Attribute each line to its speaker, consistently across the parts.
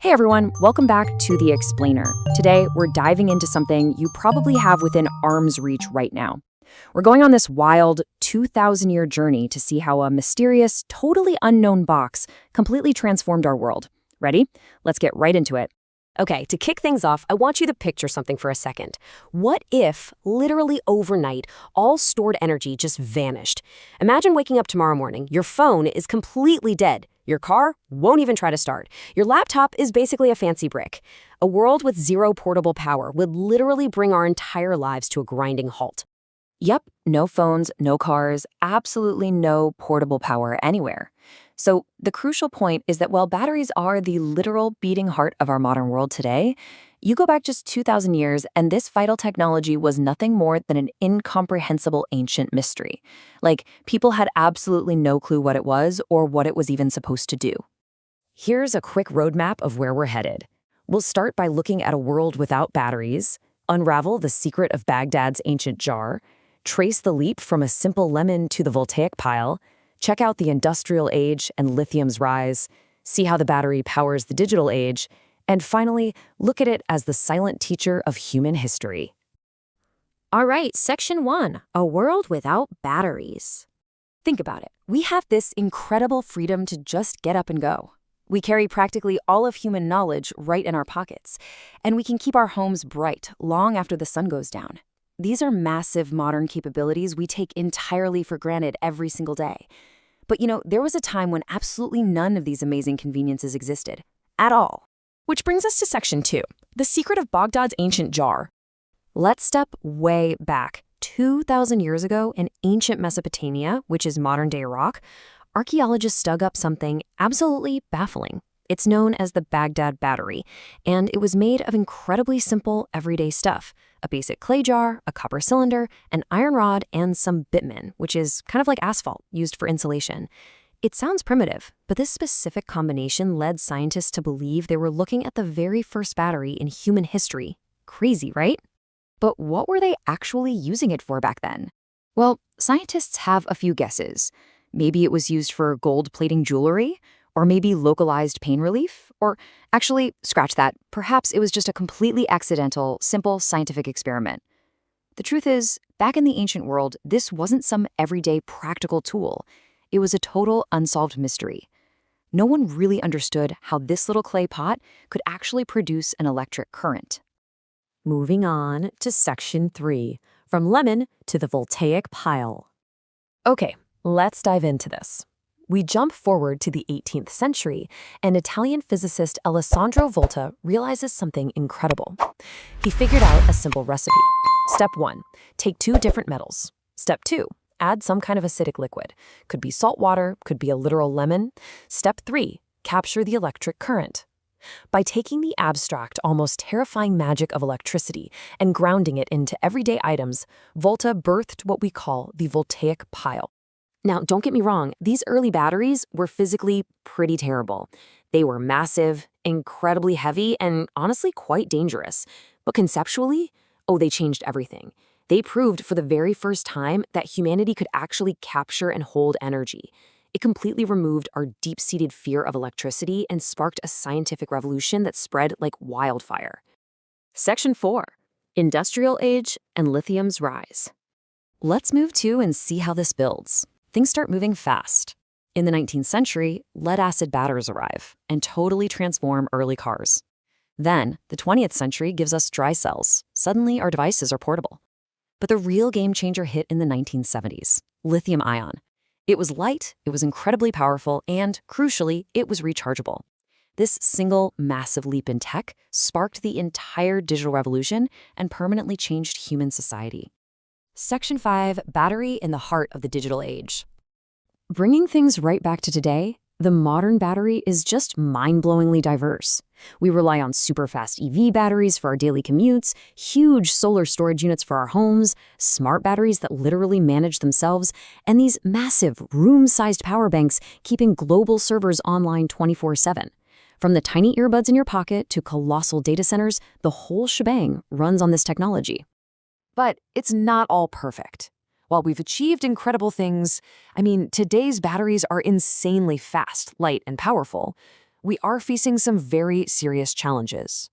Speaker 1: Hey everyone, welcome back to The Explainer. Today, we're diving into something you probably have within arm's reach right now. We're going on this wild 2,000-year journey to see how a mysterious, totally unknown box completely transformed our world. Ready? Let's get right into it.
Speaker 2: Okay, to kick things off, I want you to picture something for a second. What if, literally overnight, all stored energy just vanished? Imagine waking up tomorrow morning, your phone is completely dead. Your car won't even try to start. Your laptop is basically a fancy brick. A world with zero portable power would literally bring our entire lives to a grinding halt.
Speaker 1: Yep, no phones, no cars, absolutely no portable power anywhere. So the crucial point is that while batteries are the literal beating heart of our modern world today, you go back just 2,000 years and this vital technology was nothing more than an incomprehensible ancient mystery. Like, people had absolutely no clue what it was or what it was even supposed to do.
Speaker 2: Here's a quick roadmap of where we're headed. We'll start by looking at a world without batteries, unravel the secret of Baghdad's ancient jar, trace the leap from a simple lemon to the voltaic pile, check out the industrial age and lithium's rise, see how the battery powers the digital age, and finally, look at it as the silent teacher of human history.
Speaker 3: All right, Section 1, a world without batteries.
Speaker 1: Think about it. We have this incredible freedom to just get up and go. We carry practically all of human knowledge right in our pockets, and we can keep our homes bright long after the sun goes down. These are massive modern capabilities we take entirely for granted every single day. But there was a time when absolutely none of these amazing conveniences existed. At all.
Speaker 2: Which brings us to Section 2, the secret of Baghdad's ancient jar.
Speaker 1: Let's step way back. 2,000 years ago in ancient Mesopotamia, which is modern-day Iraq, archaeologists dug up something absolutely baffling. It's known as the Baghdad Battery, and it was made of incredibly simple, everyday stuff. A basic clay jar, a copper cylinder, an iron rod, and some bitumen, which is kind of like asphalt used for insulation. It sounds primitive, but this specific combination led scientists to believe they were looking at the very first battery in human history. Crazy, right? But what were they actually using it for back then? Well, scientists have a few guesses. Maybe it was used for gold-plating jewelry, or maybe localized pain relief, or actually, scratch that, perhaps it was just a completely accidental, simple scientific experiment. The truth is, back in the ancient world, this wasn't some everyday practical tool. It was a total unsolved mystery. No one really understood how this little clay pot could actually produce an electric current.
Speaker 2: Moving on to Section 3, from lemon to the voltaic pile. Okay, let's dive into this. We jump forward to the 18th century, and Italian physicist Alessandro Volta realizes something incredible. He figured out a simple recipe. Step 1, take two different metals. Step 2, add some kind of acidic liquid. Could be salt water, could be a literal lemon. Step 3, capture the electric current. By taking the abstract, almost terrifying magic of electricity and grounding it into everyday items, Volta birthed what we call the voltaic pile. Now, don't get me wrong, these early batteries were physically pretty terrible. They were massive, incredibly heavy, and honestly quite dangerous. But conceptually, they changed everything. They proved for the very first time that humanity could actually capture and hold energy. It completely removed our deep-seated fear of electricity and sparked a scientific revolution that spread like wildfire. Section 4, Industrial Age and Lithium's Rise. Let's move to and see how this builds. Things start moving fast. In the 19th century, lead-acid batteries arrive and totally transform early cars. Then, the 20th century gives us dry cells. Suddenly, our devices are portable. But the real game-changer hit in the 1970s, lithium-ion. It was light, it was incredibly powerful, and, crucially, it was rechargeable. This single, massive leap in tech sparked the entire digital revolution and permanently changed human society. Section 5, Battery in the Heart of the Digital Age. Bringing things right back to today, the modern battery is just mind-blowingly diverse. We rely on super-fast EV batteries for our daily commutes, huge solar storage units for our homes, smart batteries that literally manage themselves, and these massive, room-sized power banks keeping global servers online 24/7. From the tiny earbuds in your pocket to colossal data centers, the whole shebang runs on this technology. But it's not all perfect. While we've achieved incredible things, today's batteries are insanely fast, light, and powerful. we are facing some very serious challenges.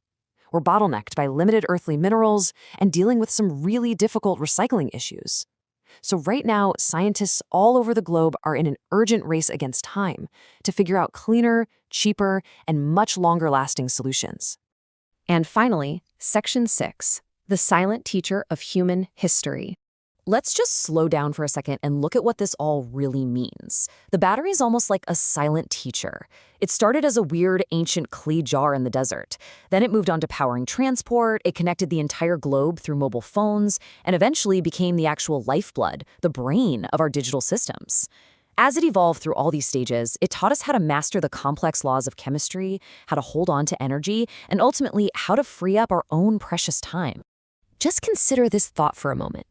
Speaker 2: We're bottlenecked by limited earthly minerals and dealing with some really difficult recycling issues. So right now, scientists all over the globe are in an urgent race against time to figure out cleaner, cheaper, and much longer-lasting solutions.
Speaker 1: And finally, Section 6, the silent teacher of human history.
Speaker 2: Let's just slow down for a second and look at what this all really means. The battery is almost like a silent teacher. It started as a weird ancient clay jar in the desert. Then it moved on to powering transport, it connected the entire globe through mobile phones, and eventually became the actual lifeblood, the brain of our digital systems. As it evolved through all these stages, it taught us how to master the complex laws of chemistry, how to hold on to energy, and ultimately how to free up our own precious time.
Speaker 1: Just consider this thought for a moment.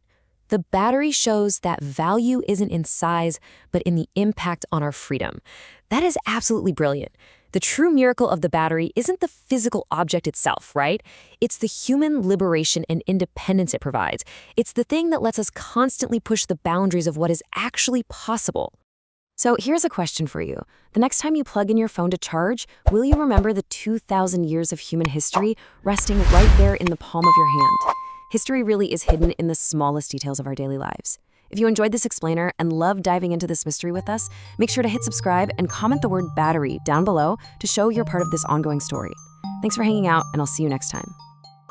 Speaker 1: The battery shows that value isn't in size, but in the impact on our freedom. That is absolutely brilliant. The true miracle of the battery isn't the physical object itself, right? It's the human liberation and independence it provides. It's the thing that lets us constantly push the boundaries of what is actually possible. So here's a question for you. The next time you plug in your phone to charge, will you remember the 2,000 years of human history resting right there in the palm of your hand? History really is hidden in the smallest details of our daily lives. If you enjoyed this explainer and love diving into this mystery with us, make sure to hit subscribe and comment the word battery down below to show you're part of this ongoing story. Thanks for hanging out, and I'll see you next time.